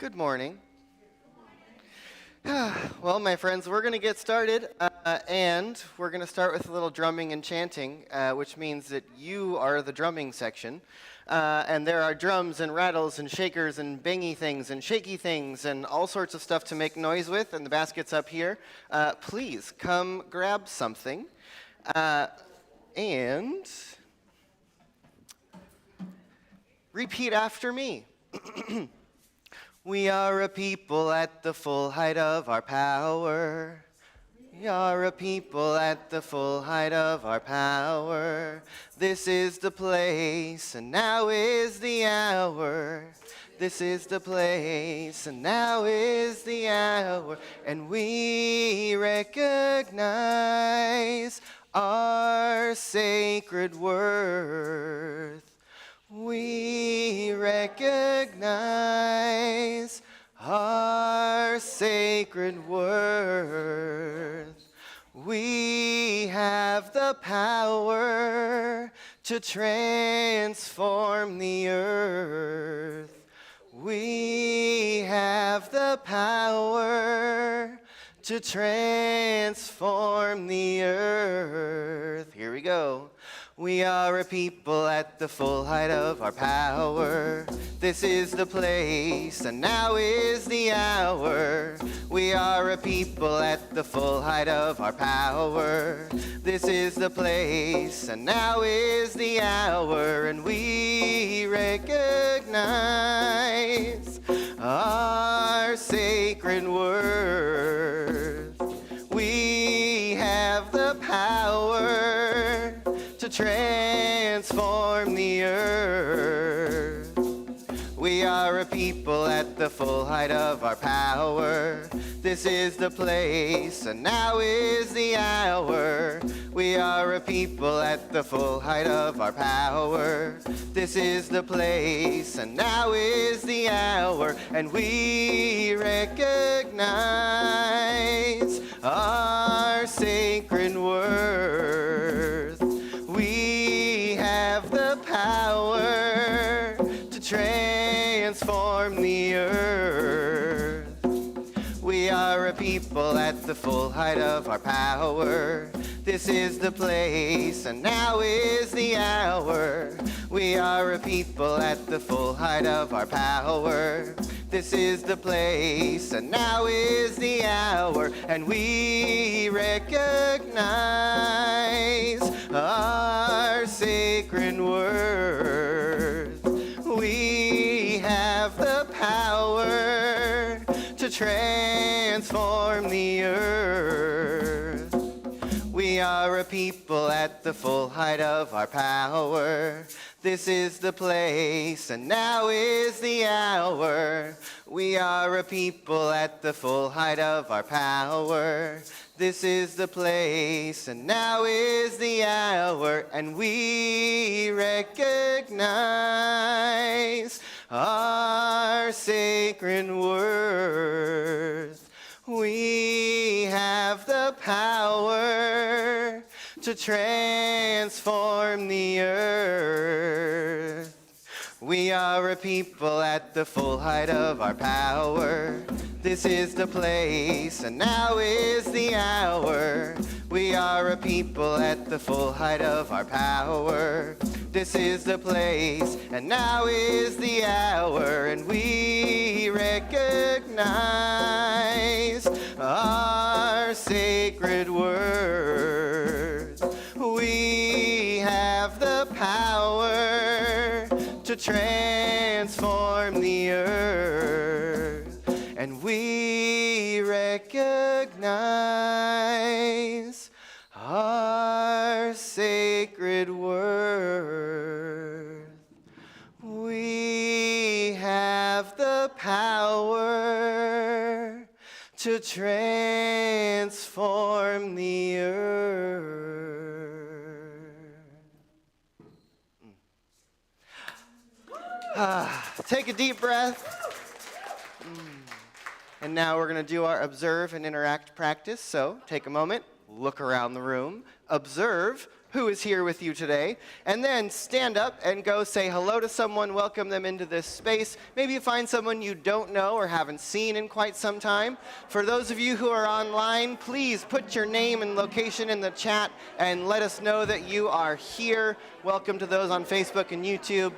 Good morning. Well, my friends, we're going to get started, and we're going to start with a little drumming and chanting, which means that you are the drumming section. And there are drums and rattles and shakers and bangy things and shaky things and all sorts of stuff to make noise with, and the basket's up here. Please come grab something. And repeat after me. We are a people at the full height of our power. We are a people at the full height of our power. This is the place, and now is the hour. This is the place, and now is the hour. And we recognize our sacred worth. We recognize our sacred worth. We have the power to transform the earth. We have the power to transform the earth. Here we go. We are a people at the full height of our power. This is the place, and now is the hour. We are a people at the full height of our power. This is the place, and now is the hour. And we recognize our sacred worth. We have the power to transform the earth. We are a people at the full height of our power. This is the place, and now is the hour. We are a people at the full height of our power. This is the place, and now is the hour. And we recognize our sacred worth. We have the power to transform the earth. We are a people at the full height of our power. This is the place, and now is the hour. We are a people at the full height of our power. This is the place, and now is the hour. And we recognize our sacred worth. We have the power to transform the earth. We are a people at the full height of our power. This is the place, and now is the hour. We are a people at the full height of our power. This is the place, and now is the hour. And we recognize our sacred worth. We have the power to transform the earth. We are a people at the full height of our power. This is the place, and now is the hour. We are a people at the full height of our power. This is the place, and now is the hour. And we recognize our sacred worth. We have the power to transform the earth. And we recognize our sacred worth. We have the power to transform the earth. Take a deep breath. And now we're going to do our observe and interact practice. So take a moment, look around the room, observe who is here with you today, and then stand up and go say hello to someone, welcome them into this space. Maybe you find someone you don't know or haven't seen in quite some time. For those of you who are online, please put your name and location in the chat and let us know that you are here. Welcome to those on Facebook and YouTube.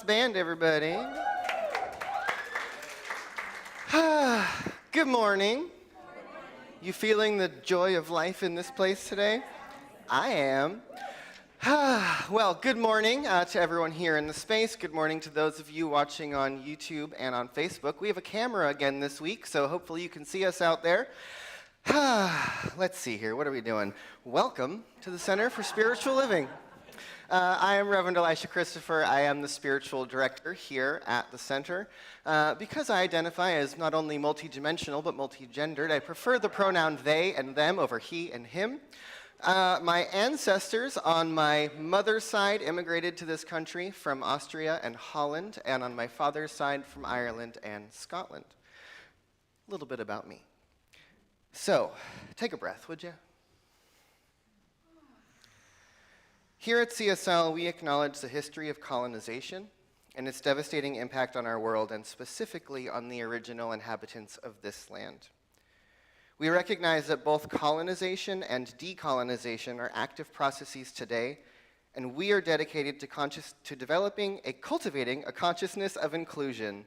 Band, everybody. Good morning. You feeling the joy of life in this place today? I am. Well, good morning to everyone here in the space. Good morning to those of you watching on YouTube and on Facebook. We have a camera again this week, so hopefully you can see us out there. Let's see here. What are we doing? Welcome to the Center for Spiritual Living. I am Reverend Elisha Christopher. I am the spiritual director here at the center. Because I identify as not only multidimensional but multigendered, I prefer the pronoun they and them over he and him. My ancestors on my mother's side immigrated to this country from Austria and Holland, and on my father's side from Ireland and Scotland. A little bit about me. So, take a breath, would you? Here at CSL, we acknowledge the history of colonization and its devastating impact on our world, and specifically on the original inhabitants of this land. We recognize that both colonization and decolonization are active processes today, and we are dedicated to cultivating a consciousness of inclusion,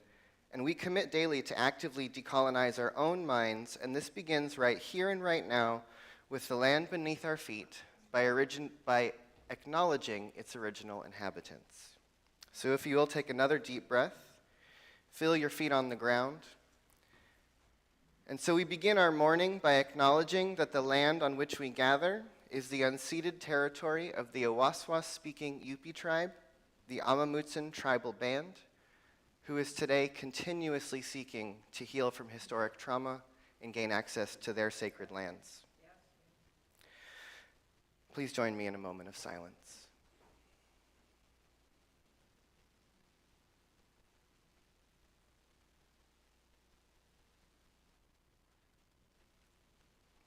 and we commit daily to actively decolonize our own minds, and this begins right here and right now with the land beneath our feet by acknowledging its original inhabitants. So if you will take another deep breath, feel your feet on the ground. And so we begin our morning by acknowledging that the land on which we gather is the unceded territory of the Awaswas-speaking Yupi tribe, the Amamutsan tribal band, who is today continuously seeking to heal from historic trauma and gain access to their sacred lands. Please join me in a moment of silence.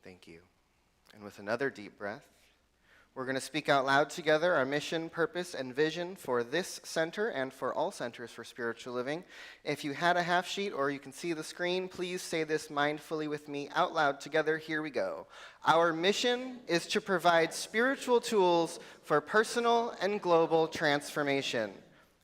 Thank you. And with another deep breath, we're going to speak out loud together our mission, purpose, and vision for this center and for all centers for spiritual living. If you had a half sheet or you can see the screen, please say this mindfully with me out loud together. Here we go. Our mission is to provide spiritual tools for personal and global transformation.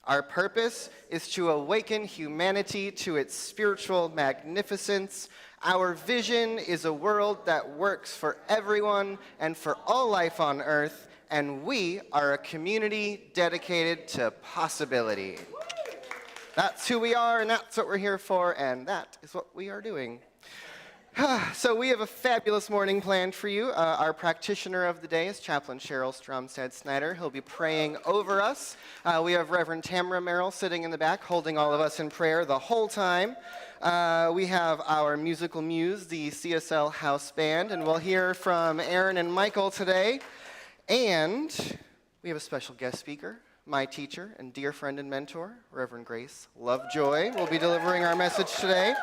Our purpose is to awaken humanity to its spiritual magnificence. Our vision is a world that works for everyone and for all life on Earth, and we are a community dedicated to possibility. That's who we are, and that's what we're here for, and that is what we are doing. So we have a fabulous morning planned for you. Our practitioner of the day is Chaplain Cheryl Stromstad-Snyder. He'll be praying over us. We have Reverend Tamara Merrill sitting in the back, holding all of us in prayer the whole time. We have our musical muse, the CSL House Band, and we'll hear from Aaron and Michael today. And we have a special guest speaker, my teacher and dear friend and mentor, Rev Grace Lovejoy, will be delivering our message today.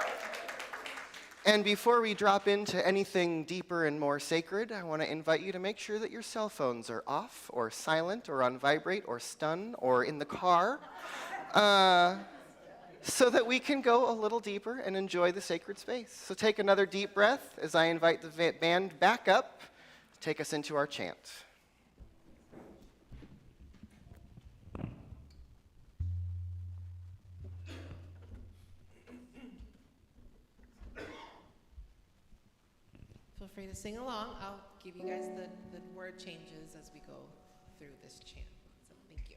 And before we drop into anything deeper and more sacred, I want to invite you to make sure that your cell phones are off or silent or on vibrate or stun or in the car, so that we can go a little deeper and enjoy the sacred space. So take another deep breath as I invite the band back up to take us into our chant. Feel free to sing along. I'll give you guys the word changes as we go through this chant. So thank you.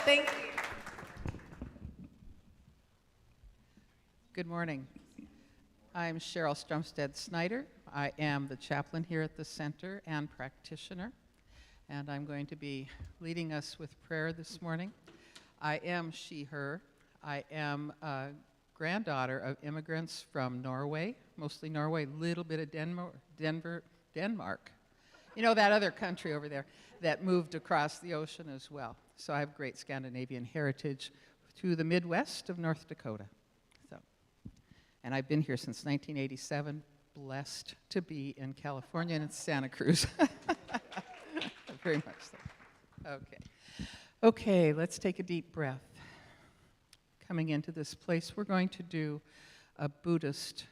Thank you. Good morning. I'm Cheryl Strumstead Snyder. I am the chaplain here at the center and practitioner, and I'm going to be leading us with prayer this morning. I am she, her. I am a granddaughter of immigrants from Norway, mostly Norway, little bit of Denmark. You know, that other country over there that moved across the ocean as well. So I have great Scandinavian heritage to the Midwest of North Dakota. And I've been here since 1987, blessed to be in California and in Santa Cruz. Very much so. Okay, let's take a deep breath. Coming into this place, we're going to do a Buddhist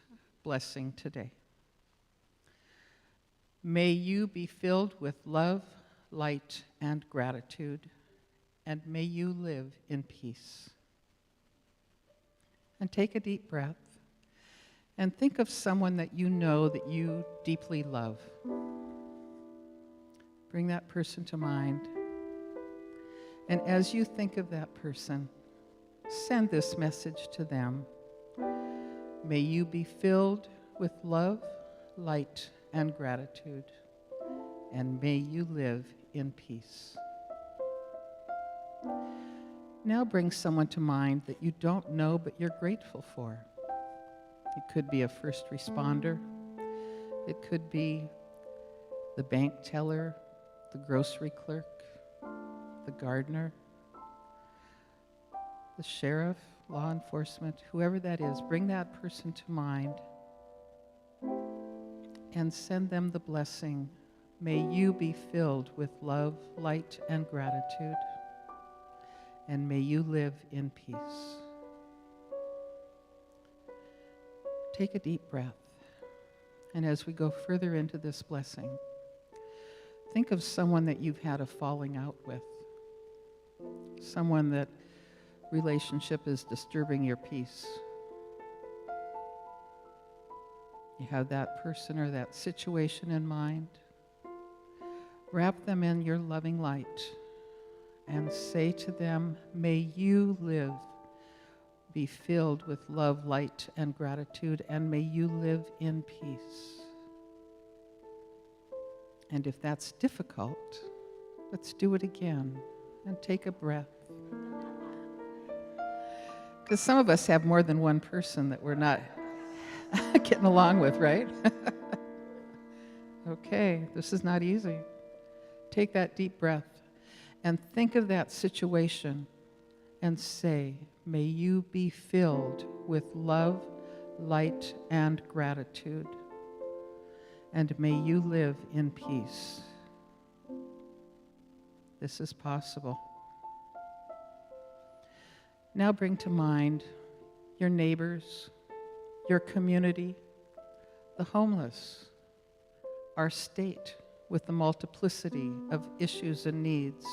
blessing today. May you be filled with love, light, and gratitude, and may you live in peace. And take a deep breath. And think of someone that you know that you deeply love. Bring that person to mind. And as you think of that person, send this message to them. May you be filled with love, light, and gratitude, and may you live in peace. Now bring someone to mind that you don't know but you're grateful for. It could be a first responder. It could be the bank teller, the grocery clerk, the gardener, the sheriff, law enforcement, whoever that is. Bring that person to mind and send them the blessing. May you be filled with love, light, and gratitude, and may you live in peace. Take a deep breath. And as we go further into this blessing, think of someone that you've had a falling out with, someone that relationship is disturbing your peace. You have that person or that situation in mind. Wrap them in your loving light and say to them, may you live, be filled with love, light, and gratitude, and may you live in peace. And if that's difficult, let's do it again and take a breath. Because some of us have more than one person that we're not getting along with, right? Okay, this is not easy. Take that deep breath and think of that situation and say, may you be filled with love, light, and gratitude, and may you live in peace. This is possible. Now bring to mind your neighbors, your community, the homeless, our state with the multiplicity of issues and needs,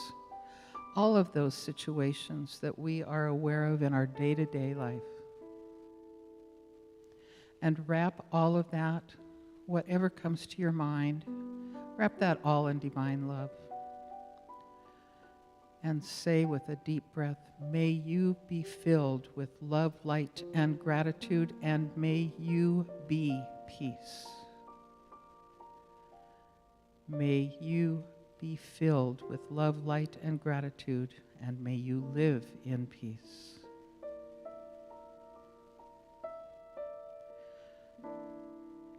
all of those situations that we are aware of in our day-to-day life. And wrap all of that, whatever comes to your mind, wrap that all in divine love. And say with a deep breath, may you be filled with love, light, and gratitude, and may you be peace. May you be filled with love, light, and gratitude, and may you live in peace.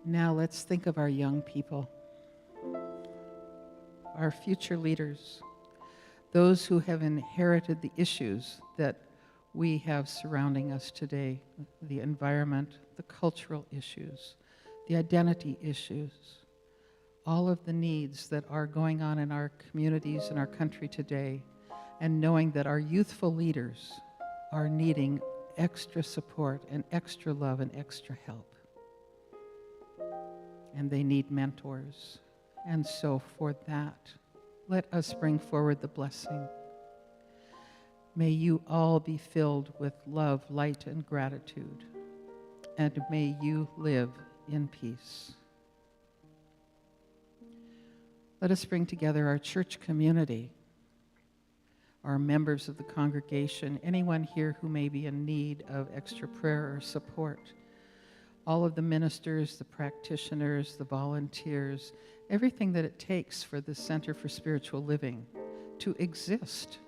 Now let's think of our young people, our future leaders, those who have inherited the issues that we have surrounding us today, the environment, the cultural issues, the identity issues, all of the needs that are going on in our communities and our country today, and knowing that our youthful leaders are needing extra support and extra love and extra help. And they need mentors. And so for that, let us bring forward the blessing. May you all be filled with love, light, and gratitude, and may you live in peace. Let us bring together our church community, our members of the congregation, anyone here who may be in need of extra prayer or support, all of the ministers, the practitioners, the volunteers, everything that it takes for the Center for Spiritual Living to exist,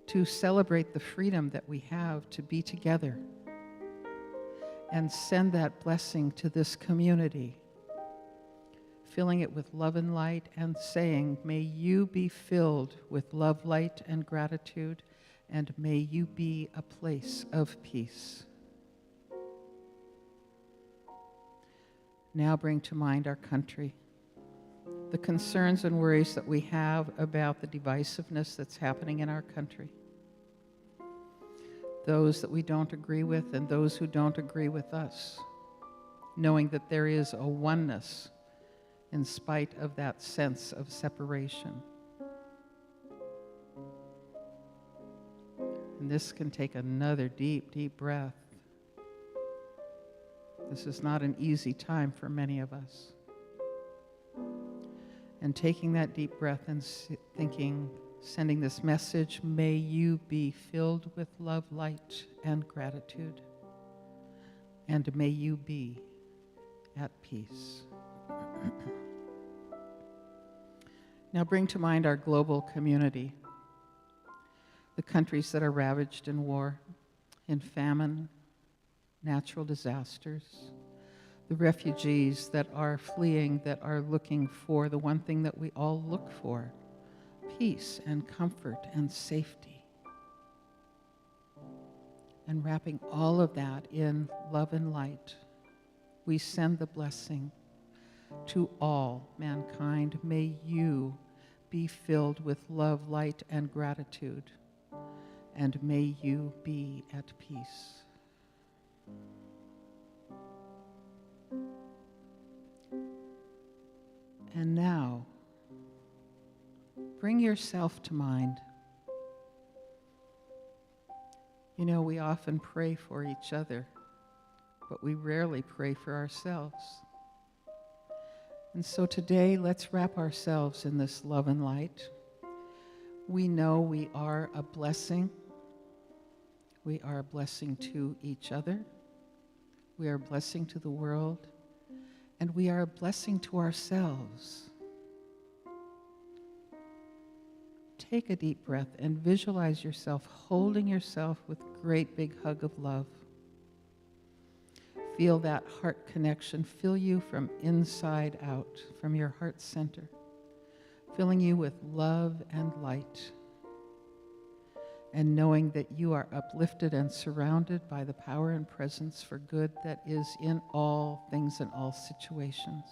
to celebrate the freedom that we have to be together, and send that blessing to this community, filling it with love and light and saying, may you be filled with love, light, and gratitude, and may you be a place of peace. Now bring to mind our country, the concerns and worries that we have about the divisiveness that's happening in our country, those that we don't agree with and those who don't agree with us, knowing that there is a oneness in spite of that sense of separation. And this can take another deep, deep breath. This is not an easy time for many of us. And taking that deep breath and thinking, sending this message, may you be filled with love, light, and gratitude. And may you be at peace. Now bring to mind our global community, the countries that are ravaged in war, in famine, natural disasters, the refugees that are fleeing, that are looking for the one thing that we all look for, peace and comfort and safety. And wrapping all of that in love and light, we send the blessing to all mankind. May you be filled with love, light, and gratitude, and may you be at peace. And now, bring yourself to mind. You know, we often pray for each other, but we rarely pray for ourselves. And so today, let's wrap ourselves in this love and light. We know we are a blessing. We are a blessing to each other. We are a blessing to the world. And we are a blessing to ourselves. Take a deep breath and visualize yourself holding yourself with a great big hug of love. Feel that heart connection fill you from inside out, from your heart center, filling you with love and light, and knowing that you are uplifted and surrounded by the power and presence for good that is in all things and all situations.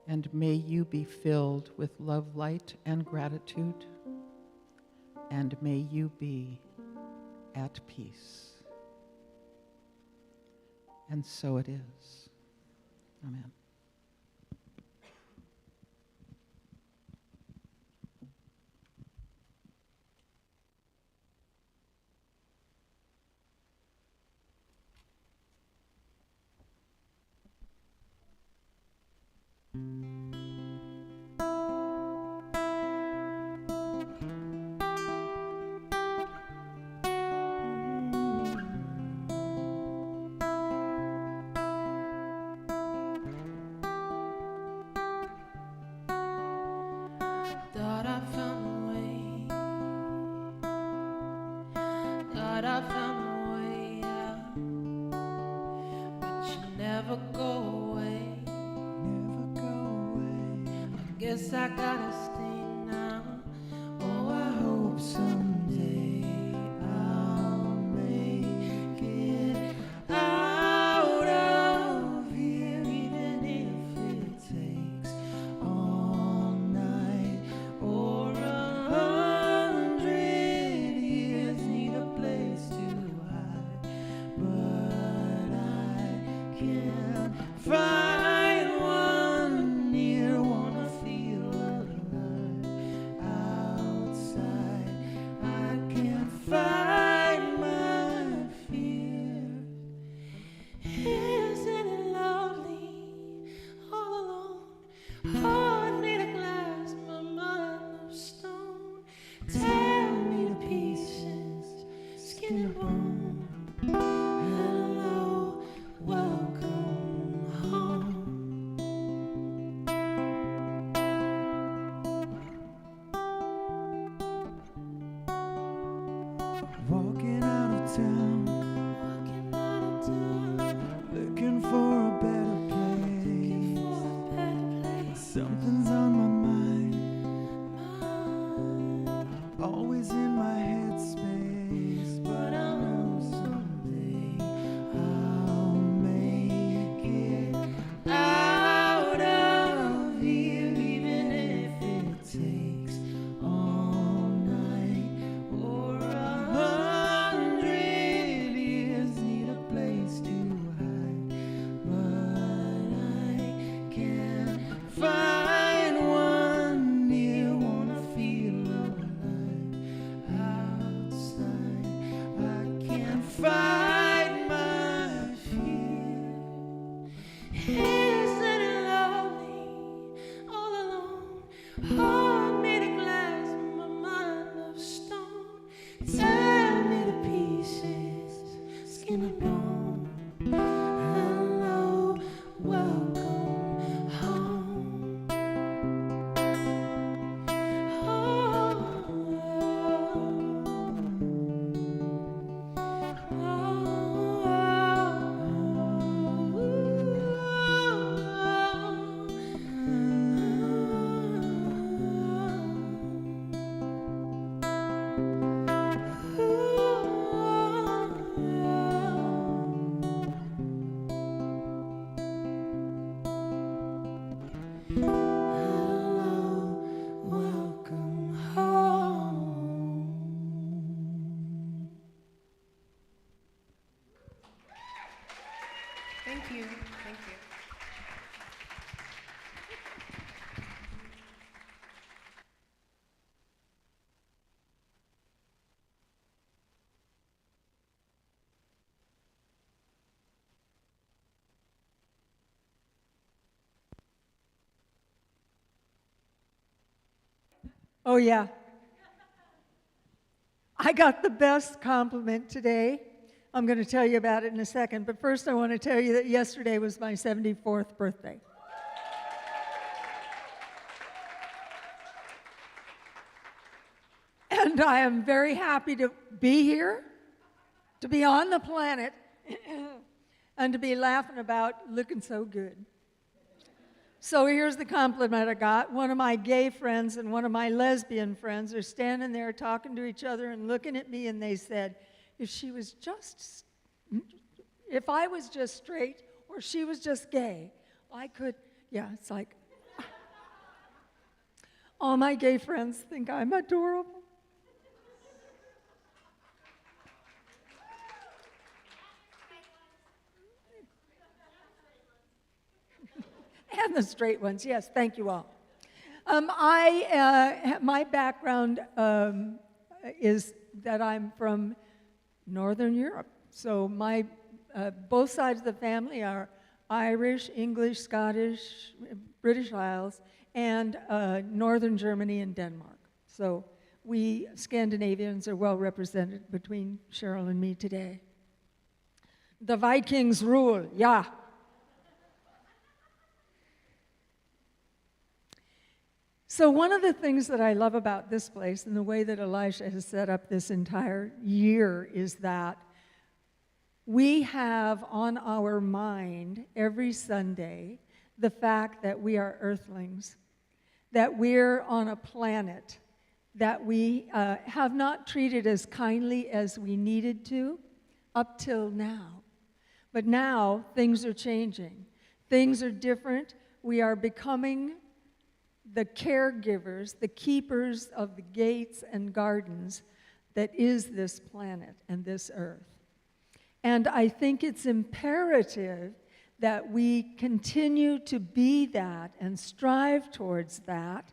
And may you be filled with love, light, and gratitude, and may you be at peace. And so it is. Amen. Thought I found a way. Thought I found a way out. But you never go away. Never go away. I guess I gotta stay now. Oh, I hope someday I'll make it out of here, even if it takes all night or 100 years. Need a place to hide, but I can't find one near. Wanna feel alive. Walking out of town, looking for a better place. Something's on my mind, always in my headspace. But I know someday I'll make it out of here, even if it takes all night or 100 years. Need a place to hide, but I can't find one near. Wanna feel alive outside. I can't fight my fear. Isn't it lovely all alone? Heart made of glass, my mind of stone. Tear me to pieces, skin and bone. Hello, welcome home. Hello, welcome home. Thank you. Thank you. Oh, yeah. I got the best compliment today. I'm going to tell you about it in a second. But first, I want to tell you that yesterday was my 74th birthday. And I am very happy to be here, to be on the planet, and to be laughing about looking so good. So here's the compliment I got. One of my gay friends and one of my lesbian friends are standing there talking to each other and looking at me, and they said, if I was just straight or she was just gay, I could, yeah, it's like, all my gay friends think I'm adorable. And the straight ones, yes, thank you all. My background is that I'm from Northern Europe. So my both sides of the family are Irish, English, Scottish, British Isles, and Northern Germany and Denmark. So we Scandinavians are well represented between Cheryl and me today. The Vikings rule, yeah. So one of the things that I love about this place and the way that Elisha has set up this entire year is that we have on our mind every Sunday the fact that we are Earthlings, that we're on a planet that we have not treated as kindly as we needed to up till now. But now things are changing. Things are different. We are becoming the caregivers, the keepers of the gates and gardens that is this planet and this earth. And I think it's imperative that we continue to be that and strive towards that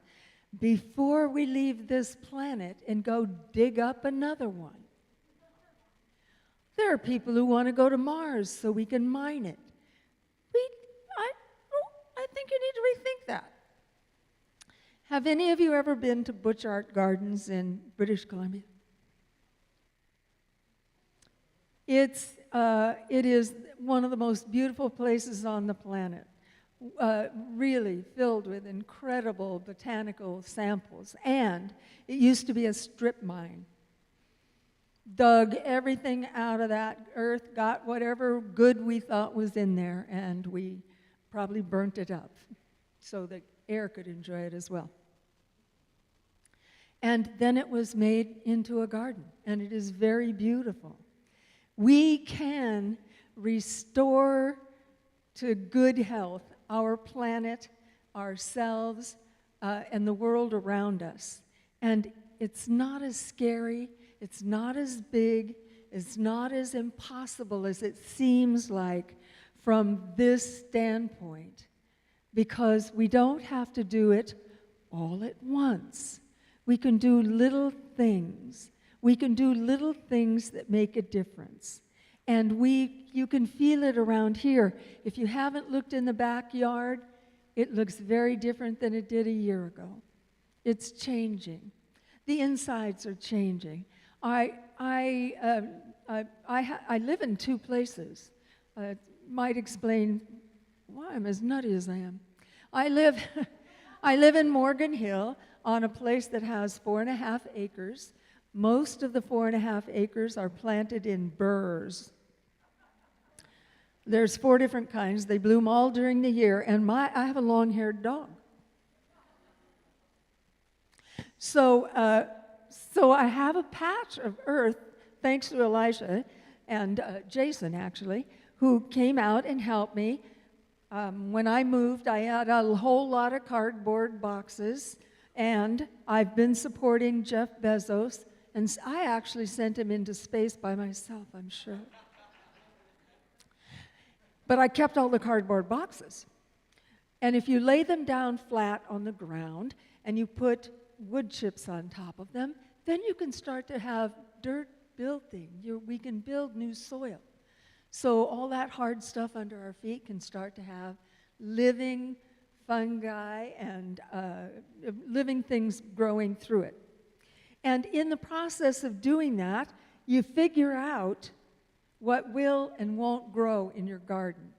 before we leave this planet and go dig up another one. There are people who want to go to Mars so we can mine it. I think you need to rethink that. Have any of you ever been to Butch Art Gardens in British Columbia? It is one of the most beautiful places on the planet, really filled with incredible botanical samples, and it used to be a strip mine. dug everything out of that earth, got whatever good we thought was in there, and we probably burnt it up so that air could enjoy it as well. And then it was made into a garden, and it is very beautiful. We can restore to good health our planet, ourselves, and the world around us. And it's not as scary, it's not as big, it's not as impossible as it seems like from this standpoint, because we don't have to do it all at once. We can do little things. We can do little things that make a difference. And you can feel it around here. If you haven't looked in the backyard, it looks very different than it did a year ago. It's changing. The insides are changing. I live in two places. Might explain why I'm as nutty as I am. I live in Morgan Hill on a place that has 4.5 acres. Most of the 4.5 acres are planted in burrs. There's 4 different kinds. They bloom all during the year, and I have a long-haired dog. So I have a patch of earth, thanks to Elisha and Jason, actually, who came out and helped me. When I moved, I had a whole lot of cardboard boxes, and I've been supporting Jeff Bezos, and I actually sent him into space by myself, I'm sure. But I kept all the cardboard boxes. And if you lay them down flat on the ground and you put wood chips on top of them, then you can start to have dirt building. We can build new soil. So all that hard stuff under our feet can start to have living fungi and living things growing through it. And in the process of doing that, you figure out what will and won't grow in your garden.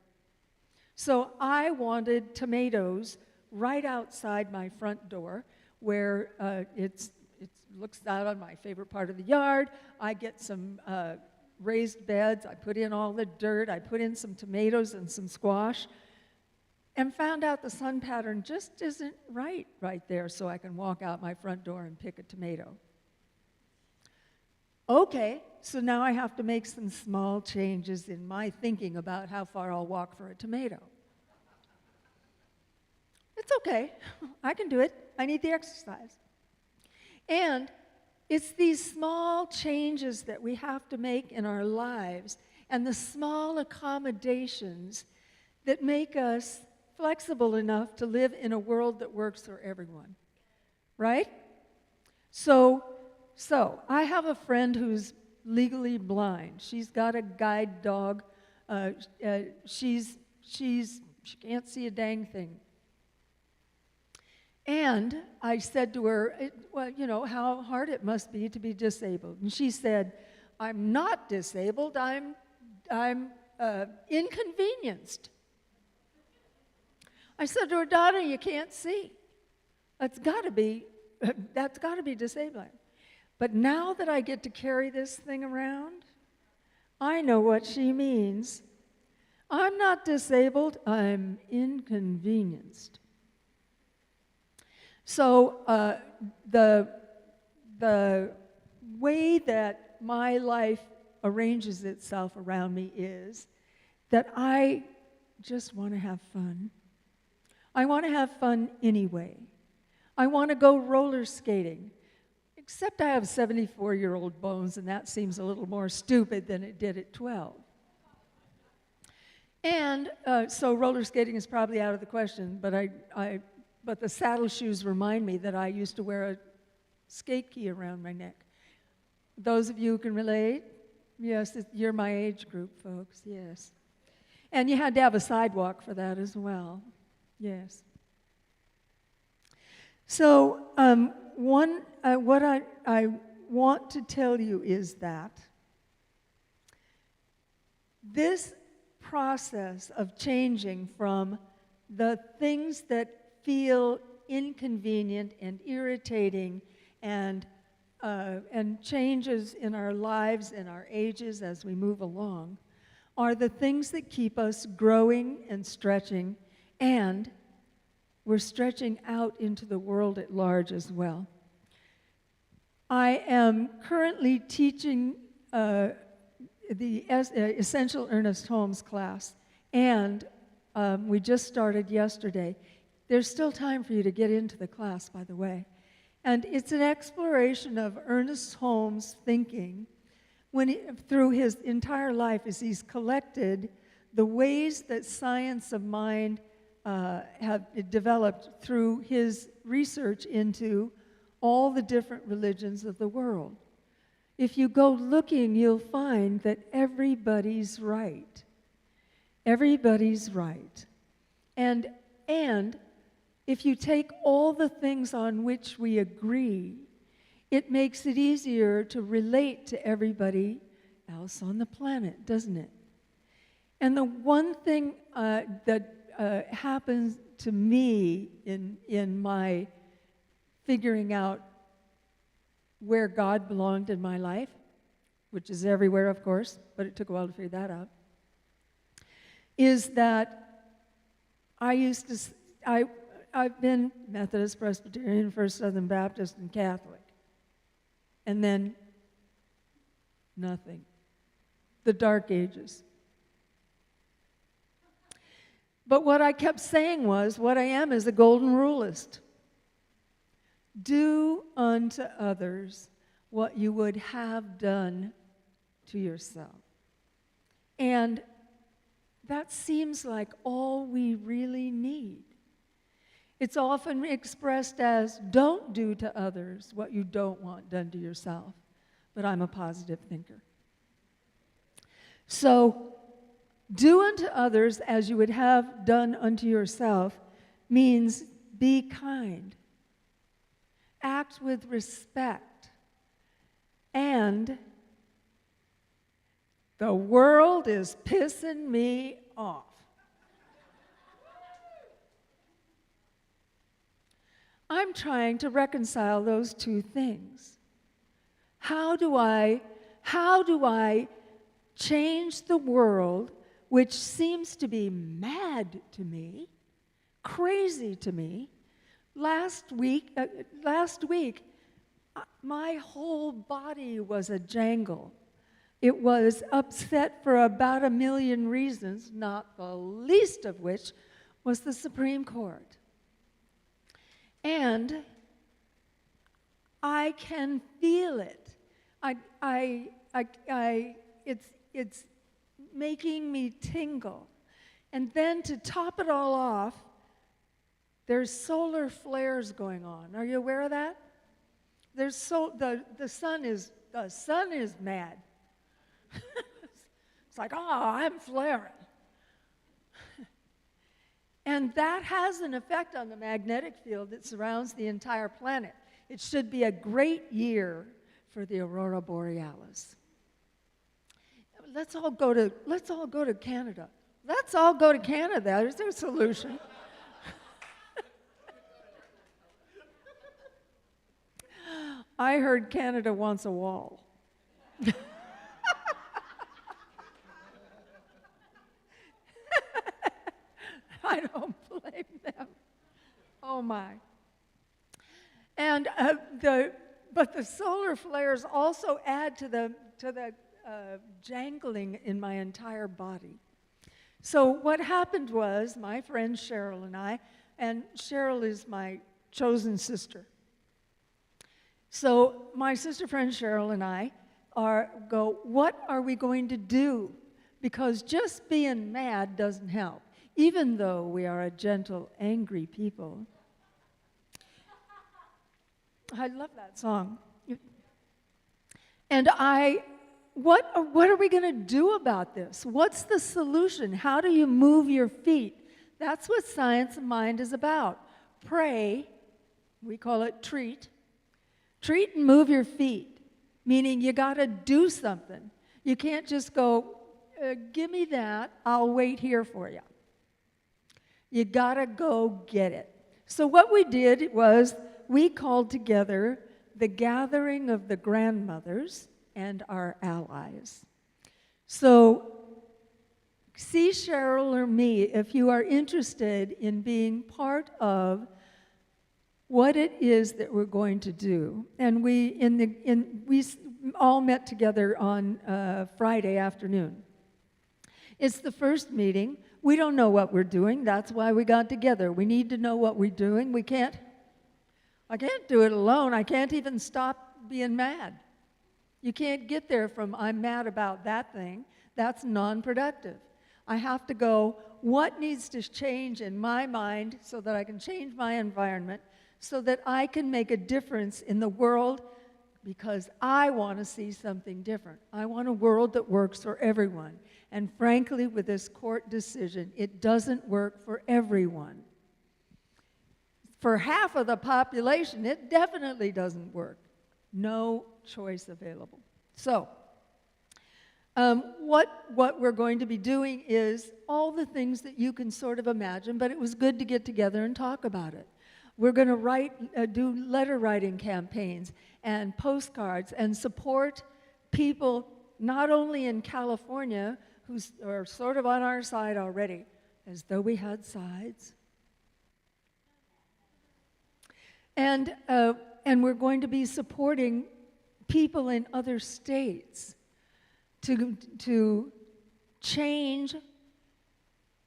So I wanted tomatoes right outside my front door, where it looks out on my favorite part of the yard. I get some raised beds. I put in all the dirt. I put in some tomatoes and some squash, and found out the sun pattern just isn't right there, so I can walk out my front door and pick a tomato. Okay, so now I have to make some small changes in my thinking about how far I'll walk for a tomato. It's okay, I can do it. I need the exercise. And it's these small changes that we have to make in our lives and the small accommodations that make us flexible enough to live in a world that works for everyone, right? So I have a friend who's legally blind. She's got a guide dog. She can't see a dang thing. And I said to her, well, you know, how hard it must be to be disabled. And she said, I'm not disabled, I'm inconvenienced. I said to her, daughter, you can't see. That's got to be disabling. But now that I get to carry this thing around, I know what she means. I'm not disabled, I'm inconvenienced. So the way that my life arranges itself around me is that I just want to have fun. I want to have fun anyway. I want to go roller skating. Except I have 74-year-old bones, and that seems a little more stupid than it did at 12. And so roller skating is probably out of the question, but the saddle shoes remind me that I used to wear a skate key around my neck. Those of you who can relate, yes, you're my age group, folks, yes. And you had to have a sidewalk for that as well, yes. So what I want to tell you is that this process of changing from the things that feel inconvenient and irritating and and changes in our lives and our ages as we move along are the things that keep us growing and stretching, and we're stretching out into the world at large as well. I am currently teaching the Essential Ernest Holmes class, and we just started yesterday. There's still time for you to get into the class, by the way. And it's an exploration of Ernest Holmes' thinking through his entire life as he's collected the ways that science of mind have developed through his research into all the different religions of the world. If you go looking, you'll find that everybody's right. Everybody's right. And if you take all the things on which we agree, it makes it easier to relate to everybody else on the planet, doesn't it? And the one thing that happens to me in my figuring out where God belonged in my life, which is everywhere, of course, but it took a while to figure that out, is that I've been Methodist, Presbyterian, First Southern Baptist, and Catholic. And then nothing. The Dark Ages. But what I kept saying was, what I am is a golden rulist. Do unto others what you would have done to yourself. And that seems like all we really need. It's often expressed as, don't do to others what you don't want done to yourself. But I'm a positive thinker. So, do unto others as you would have done unto yourself means be kind. Act with respect. And the world is pissing me off. I'm trying to reconcile those two things. How do I change the world, which seems to be mad to me, crazy to me? Last week, my whole body was a jangle. It was upset for about 1 million reasons, not the least of which was the Supreme Court. And I can feel it. It's making me tingle. And then to top it all off, there's solar flares going on. Are you aware of that? The sun is mad. It's like, oh, I'm flaring. And that has an effect on the magnetic field that surrounds the entire planet. It should be a great year for the aurora borealis. Let's all go to Canada. Let's all go to Canada. There's a solution. I heard Canada wants a wall. I don't blame them. Oh my. And but the solar flares also add to the jangling in my entire body. So what happened was my friend Cheryl and Cheryl is my chosen sister. So my sister friend Cheryl and I what are we going to do? Because just being mad doesn't help. Even though we are a gentle, angry people. I love that song. And what are we going to do about this? What's the solution? How do you move your feet? That's what science of mind is about. Pray, we call it treat. Treat and move your feet, meaning you got to do something. You can't just go, give me that, I'll wait here for you. You gotta go get it. So what we did was we called together the gathering of the grandmothers and our allies. So see Cheryl or me if you are interested in being part of what it is that we're going to do. And we all met together on Friday afternoon. It's the first meeting. We don't know what we're doing. That's why we got together. We need to know what we're doing. I can't do it alone. I can't even stop being mad. You can't get there from I'm mad about that thing. That's non-productive. I have to go, what needs to change in my mind so that I can change my environment, so that I can make a difference in the world, because I want to see something different. I want a world that works for everyone. And frankly, with this court decision, it doesn't work for everyone. For half of the population, it definitely doesn't work. No choice available. So, what we're going to be doing is all the things that you can sort of imagine, but it was good to get together and talk about it. We're going to do letter writing campaigns and postcards and support people not only in California who are sort of on our side already, as though we had sides. And we're going to be supporting people in other states to change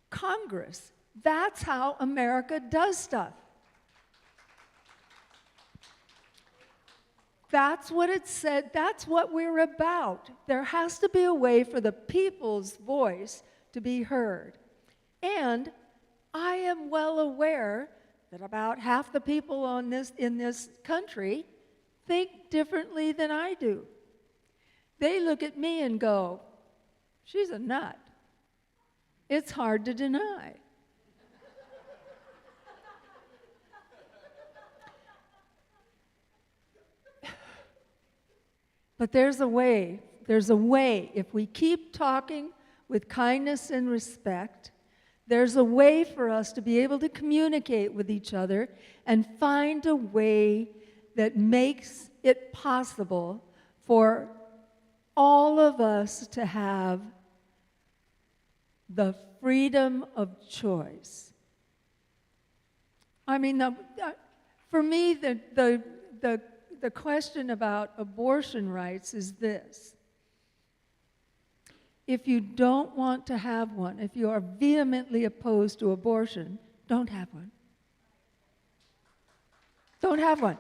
Congress. That's how America does stuff. That's what it said. That's what we're about. There has to be a way for the people's voice to be heard. And I am well aware that about half the people in this country think differently than I do. They look at me and go, she's a nut. It's hard to deny. But there's a way, if we keep talking with kindness and respect, there's a way for us to be able to communicate with each other and find a way that makes it possible for all of us to have the freedom of choice. I mean, for me, the question about abortion rights is this. If you don't want to have one, if you are vehemently opposed to abortion, don't have one. Don't have one.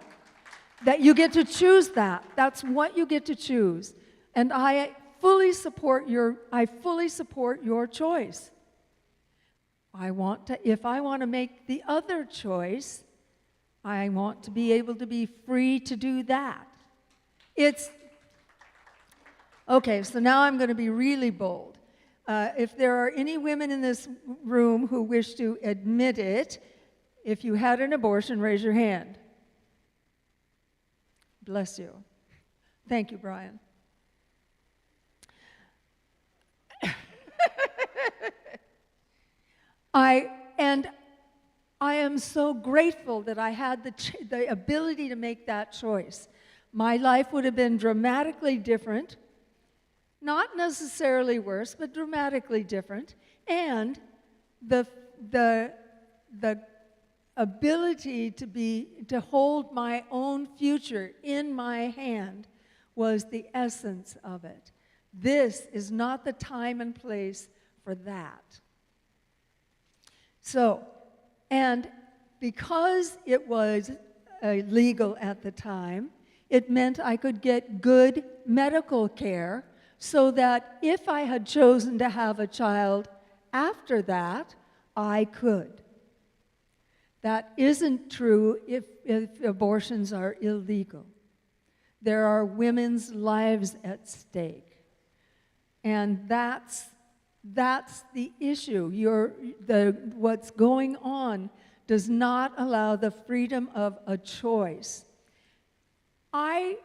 That you get to choose that. That's what you get to choose. And I fully support your choice. If I want to make the other choice, I want to be able to be free to do that. Okay, so now I'm going to be really bold. If there are any women in this room who wish to admit it, if you had an abortion, raise your hand. Bless you. Thank you, Brian. I am so grateful that I had the ability to make that choice. My life would have been dramatically different, not necessarily worse, but dramatically different. And the ability to hold my own future in my hand was the essence of it. This is not the time and place for that. So, and because it was legal at the time, it meant I could get good medical care so that if I had chosen to have a child after that, I could. That isn't true if abortions are illegal. There are women's lives at stake. And that's the issue. What's going on does not allow the freedom of a choice. I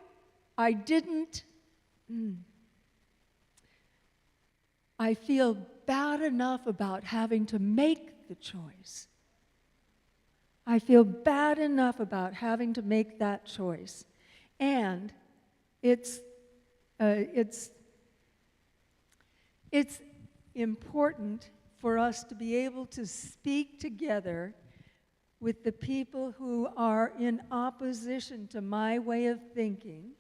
feel bad enough about having to make the choice. I feel bad enough about having to make that choice. And it's important for us to be able to speak together with the people who are in opposition to my way of thinking,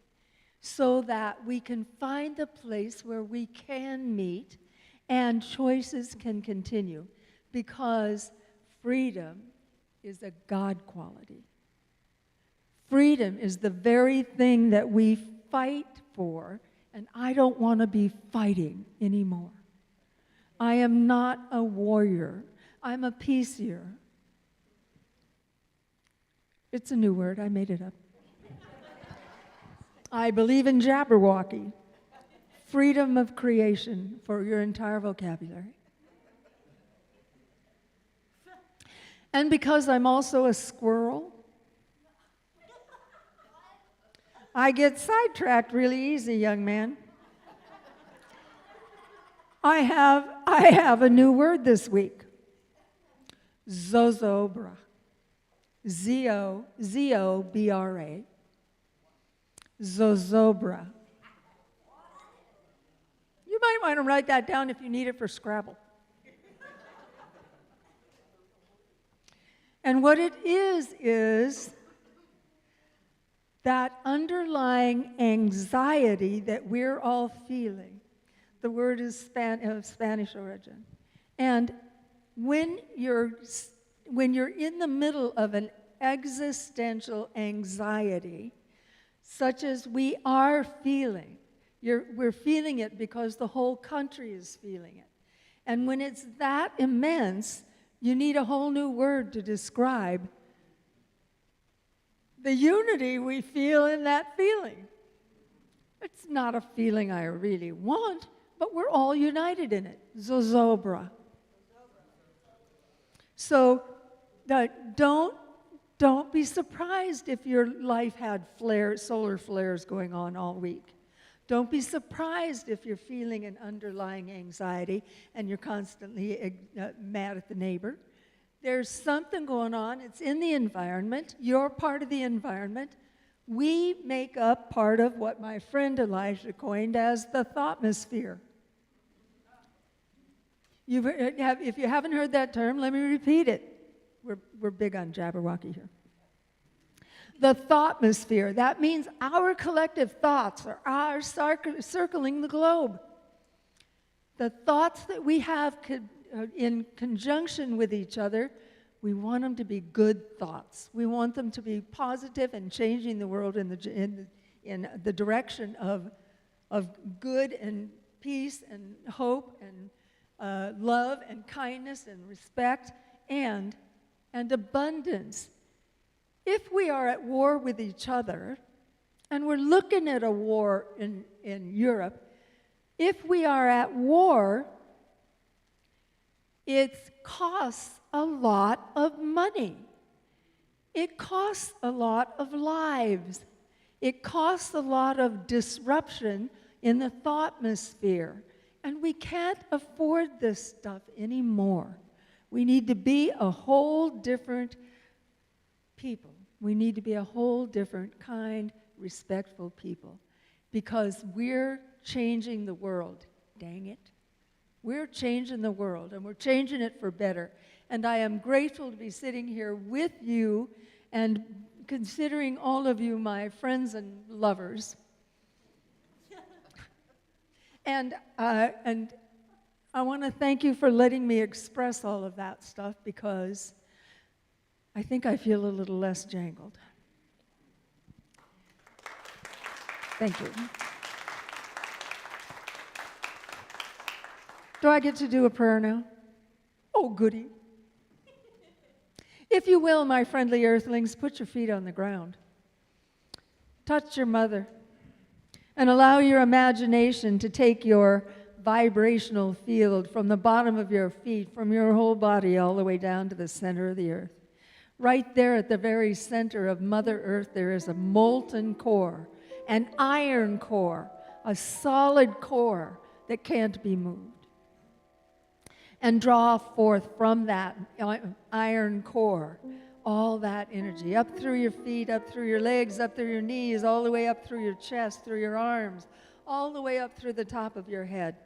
so that we can find a place where we can meet and choices can continue, because freedom is a God quality. Freedom is the very thing that we fight for, and I don't want to be fighting anymore. I am not a warrior. I'm a peaceer. It's a new word. I made it up. I believe in Jabberwocky. Freedom of creation for your entire vocabulary. And because I'm also a squirrel, I get sidetracked really easy, young man. I have a new word this week. Zozobra. Z-O-Z-O-B-R-A. Zozobra. You might want to write that down if you need it for Scrabble. And what it is that underlying anxiety that we're all feeling. The word is of Spanish origin. And when you're in the middle of an existential anxiety, such as we are feeling, we're feeling it because the whole country is feeling it. And when it's that immense, you need a whole new word to describe the unity we feel in that feeling. It's not a feeling I really want, but we're all united in it. Zozobra. So don't be surprised if your life had solar flares going on all week. Don't be surprised if you're feeling an underlying anxiety and you're constantly mad at the neighbor. There's something going on. It's in the environment. You're part of the environment. We make up part of what my friend Elijah coined as the thoughtmisphere. If you haven't heard that term, let me repeat it. We're big on Jabberwocky here. The thoughtmisphere, that means our collective thoughts are circling the globe. The thoughts that we have in conjunction with each other, we want them to be good thoughts. We want them to be positive and changing the world in the direction of good and peace and hope and love and kindness and respect and abundance. If we are at war with each other, and we're looking at a war in Europe, if we are at war, it costs a lot of money. It costs a lot of lives. It costs a lot of disruption in the thoughtmisphere. And we can't afford this stuff anymore. We need to be a whole different people. We need to be a whole different kind, respectful people, because we're changing the world. Dang it. We're changing the world, and we're changing it for better. And I am grateful to be sitting here with you and considering all of you my friends and lovers. And I want to thank you for letting me express all of that stuff, because I think I feel a little less jangled. Thank you. Do I get to do a prayer now? Oh, goody. If you will, my friendly earthlings, put your feet on the ground. Touch your mother and allow your imagination to take your vibrational field from the bottom of your feet, from your whole body, all the way down to the center of the earth. Right there at the very center of Mother Earth, there is a molten core, an iron core, a solid core that can't be moved. And draw forth from that iron core all that energy up through your feet, up through your legs, up through your knees, all the way up through your chest, through your arms, all the way up through the top of your head.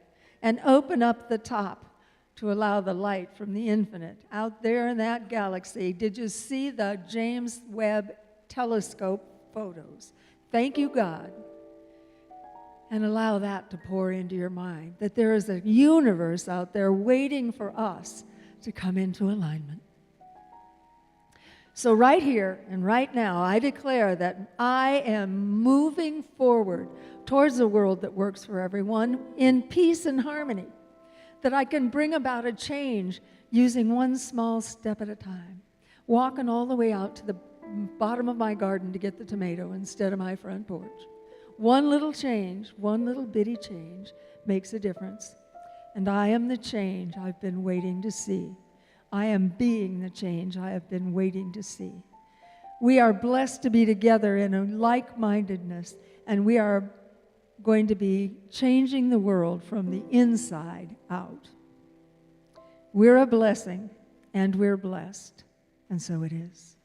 And open up the top to allow the light from the infinite out there in that galaxy. Did you see the James Webb telescope photos? Thank you, God. And allow that to pour into your mind, that there is a universe out there waiting for us to come into alignment. So right here and right now, I declare that I am moving forward towards a world that works for everyone in peace and harmony, that I can bring about a change using one small step at a time, walking all the way out to the bottom of my garden to get the tomato instead of my front porch. One little change, one little bitty change makes a difference. And I am the change I've been waiting to see. I am being the change I have been waiting to see. We are blessed to be together in a like-mindedness, and we are going to be changing the world from the inside out. We're a blessing, and we're blessed, and so it is.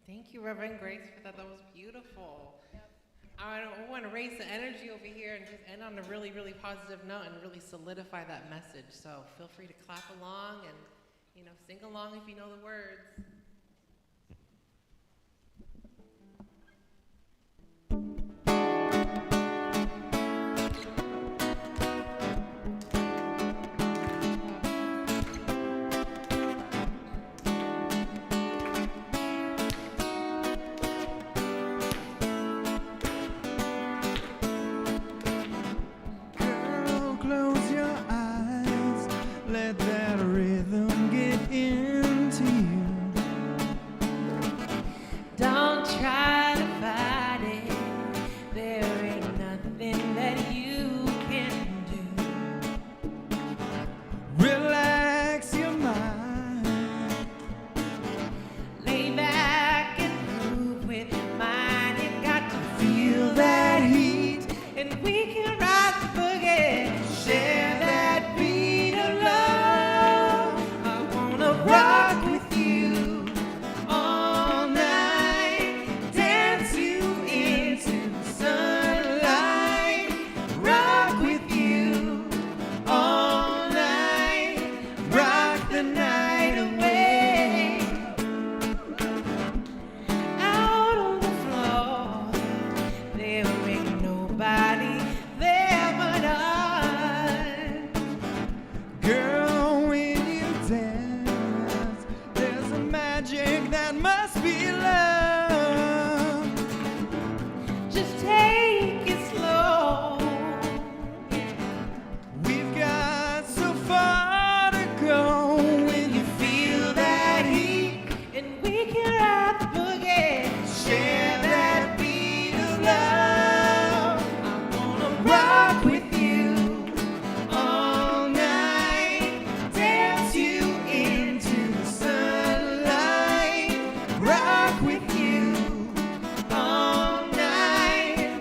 Thank you, Reverend Grace, for that. That was beautiful. I want to raise the energy over here and just end on a really, really positive note and really solidify that message. So feel free to clap along and, sing along if you know the words. Close your eyes, let that rhythm get into you. Don't try to fight it. There ain't nothing that you can do. Relax your mind. Lay back and move with your mind. You got to Feel that heat. and we can rock the boogie. Share that beat of love. I wanna rock with you. All night, dance you into the sunlight. Rock with you all night. Rock the night away. Out on the floor, there ain't nobody there but us. Girl, when you dance, there's a magic that must be love. Just take it slow. We've got so far to go when you feel that heat. And we can rock the boogie. Share that beat of love. I wanna Rock with you all night. Dance you into the sunlight. Rock with you all night.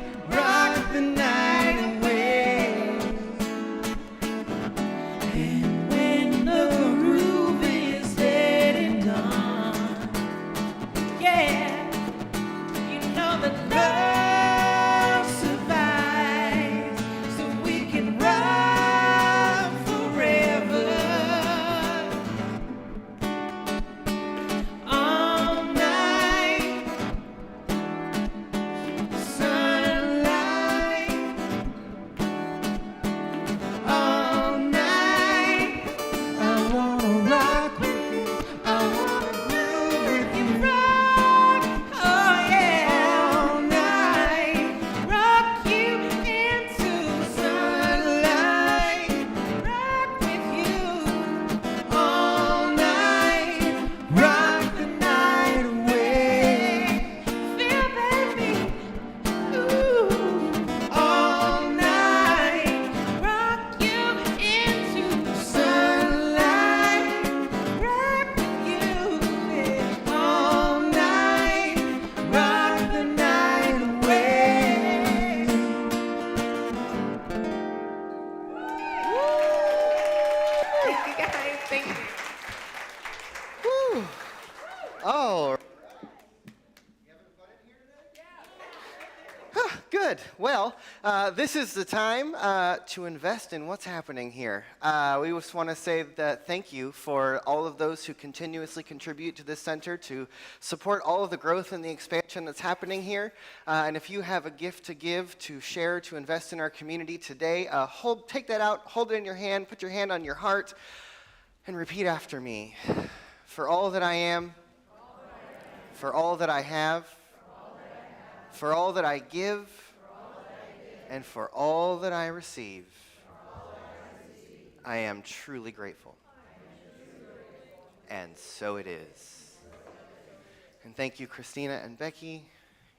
Good. Well, this is the time to invest in what's happening here. We just want to say that thank you for all of those who continuously contribute to this center to support all of the growth and the expansion that's happening here. And if you have a gift to give, to share, to invest in our community today, take that out, hold it in your hand, put your hand on your heart, and repeat after me. For all that I am, for all that I have, for all that I give, and for all that I receive, I am truly grateful. And so it is. And thank you, Christina and Becky.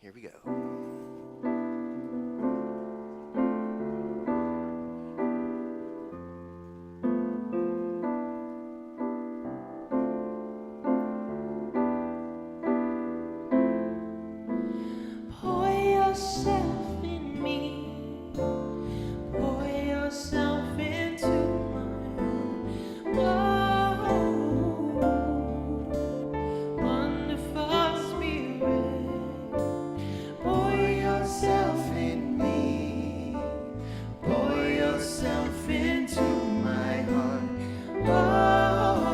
Here we go. Pour yourself in me. Pour yourself into mine. Whoa, wonderful Spirit. Pour yourself in me. Pour yourself into my heart. Whoa,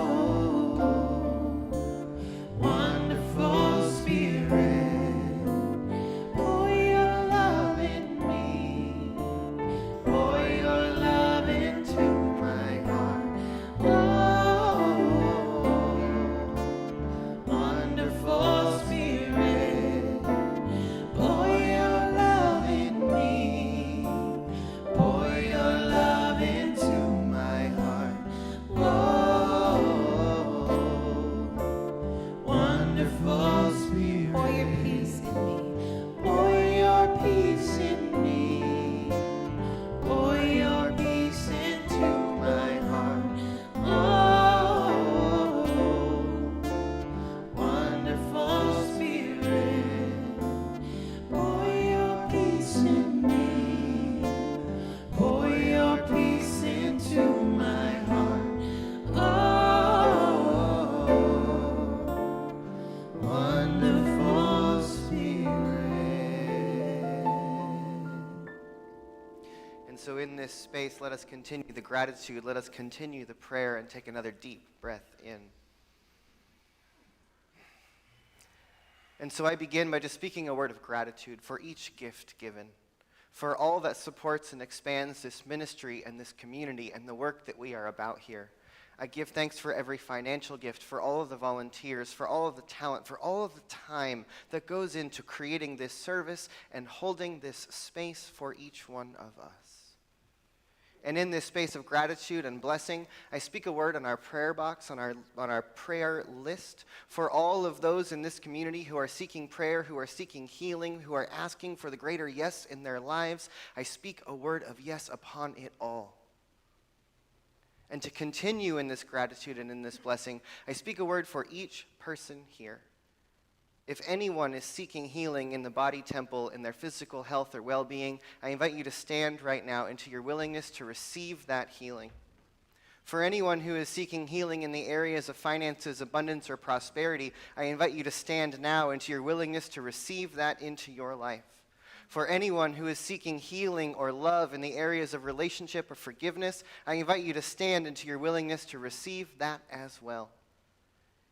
wonderful Spirit. Pour your love in me. Pour your love into my heart. Oh, wonderful Spirit. Pour your love in me. Pour your love into my heart. Oh, wonderful Spirit. Pour your peace in me. Pour your peace in me. Pour your peace into my heart. Oh, wonderful Spirit. Pour your peace in me. Pour your peace into my heart. Oh, wonderful Spirit. And so in this space, let us continue the gratitude, let us continue the prayer, and take another deep breath in. And so I begin by just speaking a word of gratitude for each gift given, for all that supports and expands this ministry and this community and the work that we are about here. I give thanks for every financial gift, for all of the volunteers, for all of the talent, for all of the time that goes into creating this service and holding this space for each one of us. And in this space of gratitude and blessing, I speak a word on our prayer box, on our prayer list, for all of those in this community who are seeking prayer, who are seeking healing, who are asking for the greater yes in their lives. I speak a word of yes upon it all. And to continue in this gratitude and in this blessing, I speak a word for each person here. If anyone is seeking healing in the body temple, in their physical health or well-being, I invite you to stand right now into your willingness to receive that healing. For anyone who is seeking healing in the areas of finances, abundance, or prosperity, I invite you to stand now into your willingness to receive that into your life. For anyone who is seeking healing or love in the areas of relationship or forgiveness, I invite you to stand into your willingness to receive that as well.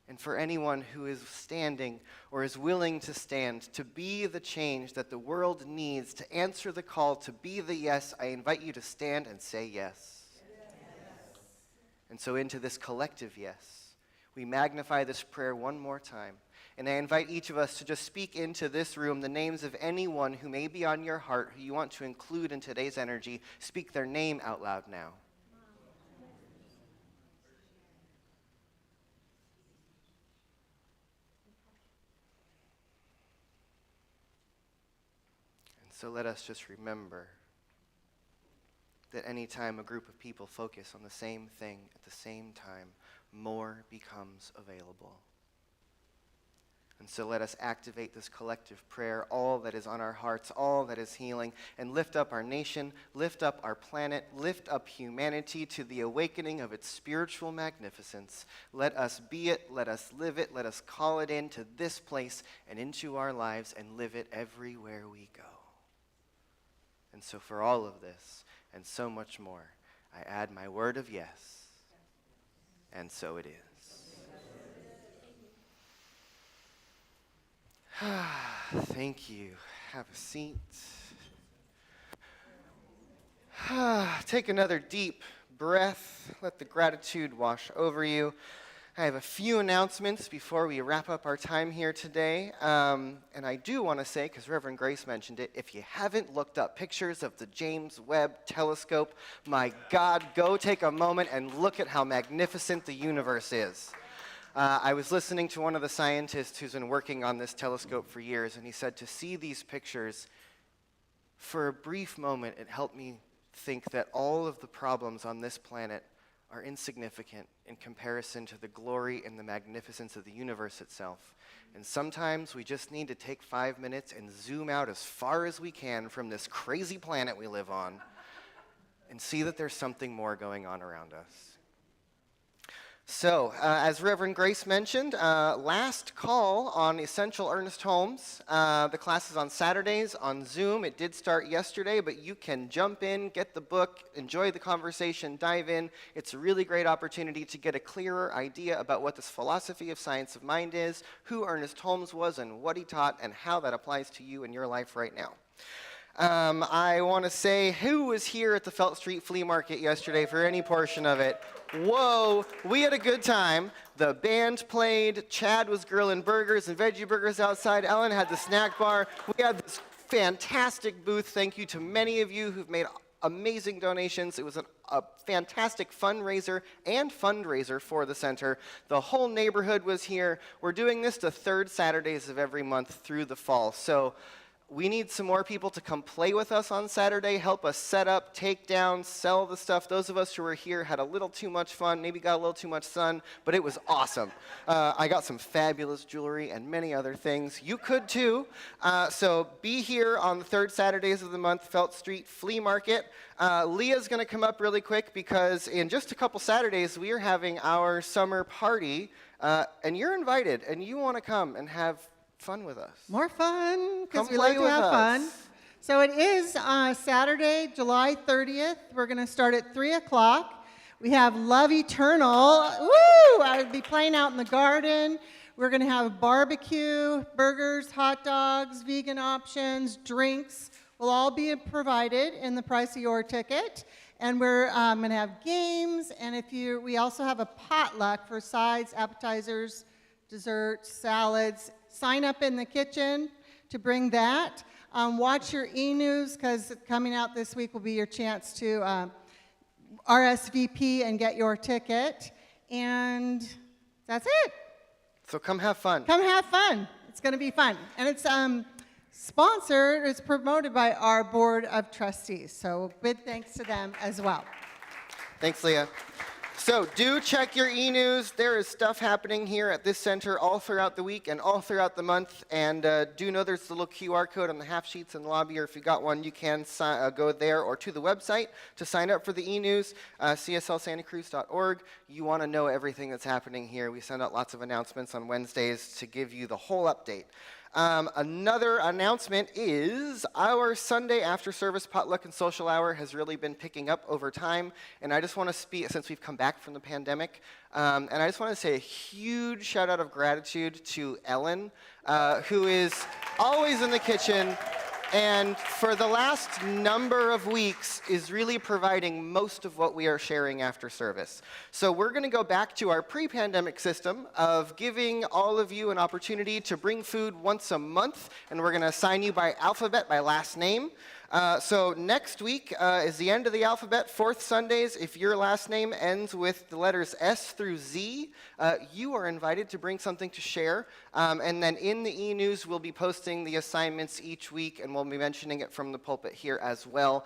And for anyone who is standing or is willing to stand to be the change that the world needs, to answer the call to be the yes, I invite you to stand and say yes. Yes. And so into this collective yes, we magnify this prayer one more time. And I invite each of us to just speak into this room the names of anyone who may be on your heart, who you want to include in today's energy. Speak their name out loud now. And so let us just remember that anytime a group of people focus on the same thing at the same time, more becomes available. And so let us activate this collective prayer, all that is on our hearts, all that is healing, and lift up our nation, lift up our planet, lift up humanity to the awakening of its spiritual magnificence. Let us be it, let us live it, let us call it into this place and into our lives and live it everywhere we go. And so for all of this and so much more, I add my word of yes. And so it is. Thank you. Have a seat. Take another deep breath. Let the gratitude wash over you. I have a few announcements before we wrap up our time here today. And I do want to say, because Rev Grace mentioned it, if you haven't looked up pictures of the James Webb telescope, my God, go take a moment and look at how magnificent the universe is. I was listening to one of the scientists who's been working on this telescope for years, and he said to see these pictures, for a brief moment, it helped me think that all of the problems on this planet are insignificant in comparison to the glory and the magnificence of the universe itself. And sometimes we just need to take 5 minutes and zoom out as far as we can from this crazy planet we live on and see that there's something more going on around us. So, as Reverend Grace mentioned, last call on Essential Ernest Holmes. The class is on Saturdays on Zoom. It did start yesterday, but you can jump in, get the book, enjoy the conversation, dive in. It's a really great opportunity to get a clearer idea about what this philosophy of science of mind is, who Ernest Holmes was and what he taught, and how that applies to you in your life right now. I want to say, who was here at the Felt Street Flea Market yesterday for any portion of it? Whoa, we had a good time. The band played, Chad was grilling burgers and veggie burgers outside, Ellen had the snack bar. We had this fantastic booth. Thank you to many of you who've made amazing donations. It was a fantastic fundraiser and fundraiser for the center. The whole neighborhood was here. We're doing this the third Saturdays of every month through the fall. So we need some more people to come play with us on Saturday, help us set up, take down, sell the stuff. Those of us who were here had a little too much fun, maybe got a little too much sun, but it was awesome. I got some fabulous jewelry and many other things. You could too. So be here on the third Saturdays of the month, Felt Street Flea Market. Leah's going to come up really quick because in just a couple Saturdays, we are having our summer party, and you're invited, and you want to come and have fun with us. More fun, because Come we play like to with have fun. us. So it is Saturday, July 30th. We're going to start at 3 o'clock. We have Love Eternal. Woo! I'll be playing out in the garden. We're going to have barbecue, burgers, hot dogs, vegan options, drinks. Will all be provided in the price of your ticket. And we're going to have games. And we also have a potluck for sides, appetizers, desserts, salads. Sign up in the kitchen to bring that. Watch your e-news, because coming out this week will be your chance to RSVP and get your ticket. And that's it. So come have fun. Come have fun. It's going to be fun. And it's sponsored, it's promoted by our Board of Trustees. So big thanks to them as well. Thanks, Leah. So do check your e-news. There is stuff happening here at this center all throughout the week and all throughout the month. And do know there's a little QR code on the half sheets in the lobby, or if you got one, you can go there or to the website to sign up for the e-news, CSLSantaCruz.org. You want to know everything that's happening here. We send out lots of announcements on Wednesdays to give you the whole update. Another announcement is our Sunday after service potluck and social hour has really been picking up over time, and I just want to speak, since we've come back from the pandemic, and I just want to say a huge shout out of gratitude to Ellen, who is always in the kitchen, and for the last number of weeks is really providing most of what we are sharing after service. So we're going to go back to our pre-pandemic system of giving all of you an opportunity to bring food once a month, and we're going to assign you by alphabet, by last name. So next week is the end of the alphabet, fourth Sundays. If your last name ends with the letters S through Z, you are invited to bring something to share. And then in the e-news, we'll be posting the assignments each week, and we'll be mentioning it from the pulpit here as well,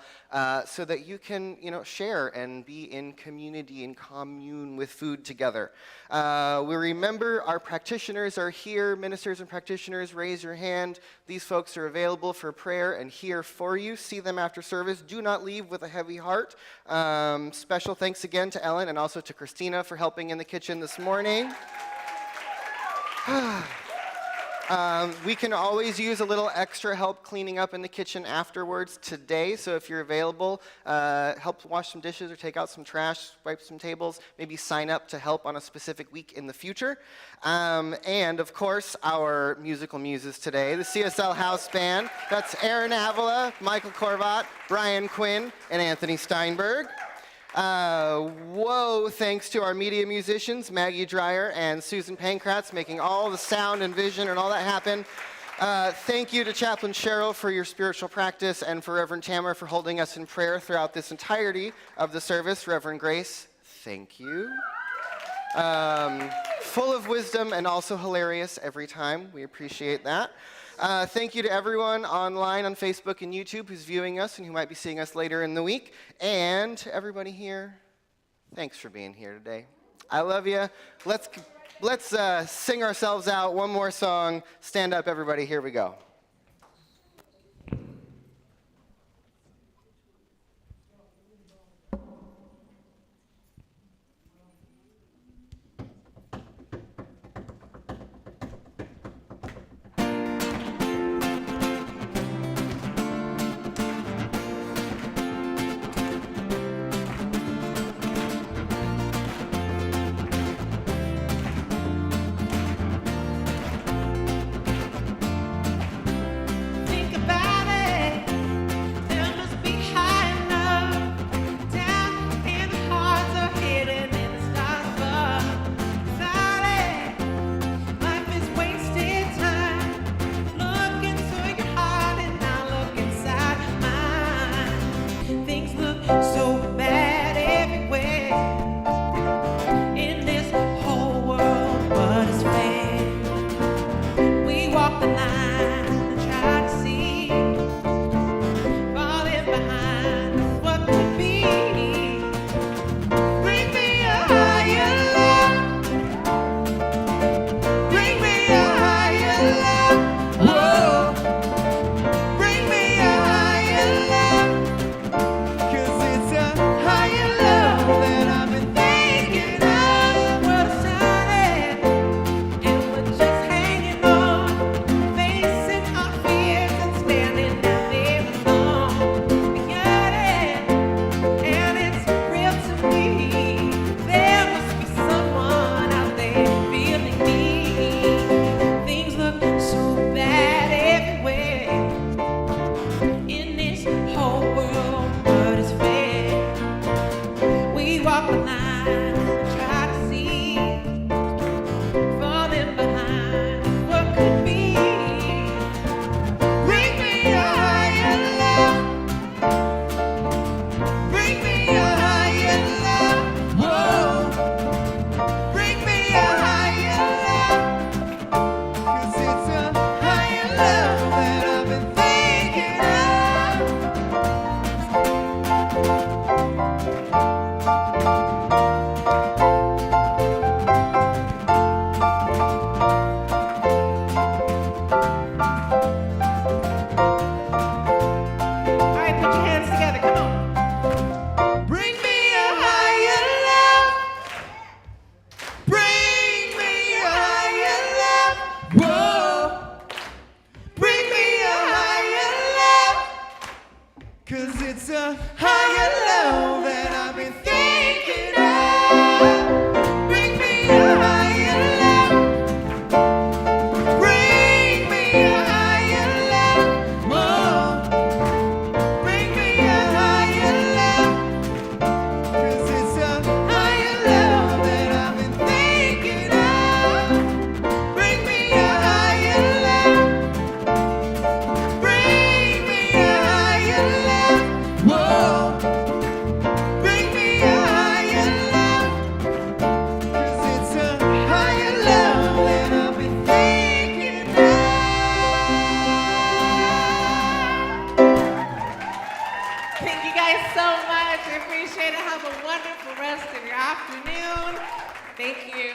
so that you can, share and be in community and commune with food together. We remember our practitioners are here. Ministers and practitioners, raise your hand. These folks are available for prayer and here for you. See them after service. Do not leave with a heavy heart. Special thanks again to Ellen and also to Christina for helping in the kitchen this morning. We can always use a little extra help cleaning up in the kitchen afterwards today, so if you're available, help wash some dishes or take out some trash, wipe some tables, maybe sign up to help on a specific week in the future. And of course, our musical muses today, the CSL House Band. That's Aaron Avila, Michael Korvat, Brian Quinn, and Anthony Steinberg. Thanks to our media musicians, Maggie Dreyer and Susan Pankratz, making all the sound and vision and all that happen. Thank you to Chaplain Cheryl for your spiritual practice, and for Reverend Tamara for holding us in prayer throughout this entirety of the service. Reverend Grace, thank you. Full of wisdom and also hilarious every time. We appreciate that. Thank you to everyone online on Facebook and YouTube who's viewing us and who might be seeing us later in the week. And to everybody here, thanks for being here today. I love you. Let's sing ourselves out one more song. Stand up, everybody. Here we go. Thank you.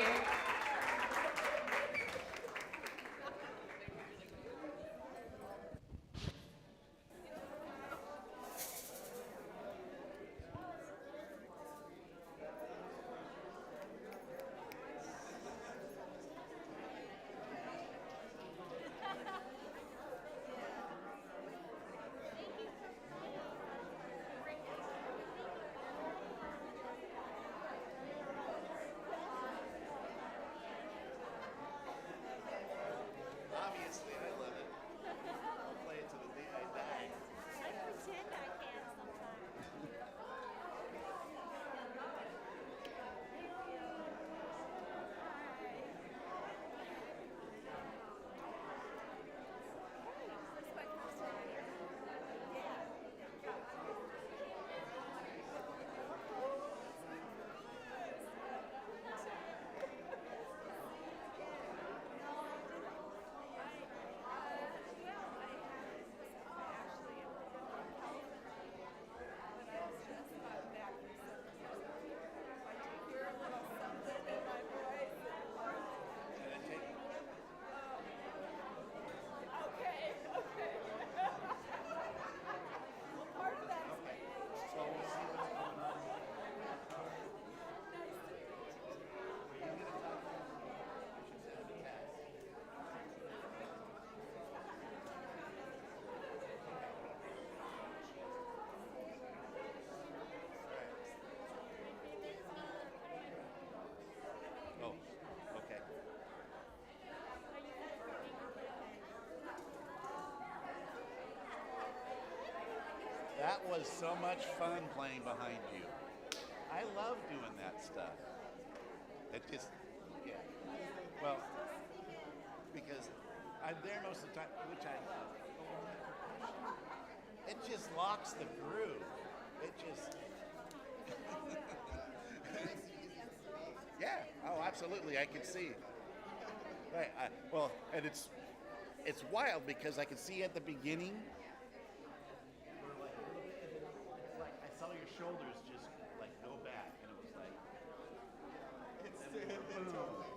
That was so much fun playing behind you. I love doing that stuff. It just, yeah. Well, because I'm there most of the time, which I love. It just locks the groove. It just. Yeah. Oh, absolutely. I can see. Right. Well, and it's wild because I can see at the beginning. We're like a little bit, and then it's like I saw your shoulders just like go back, and it was like. Boom.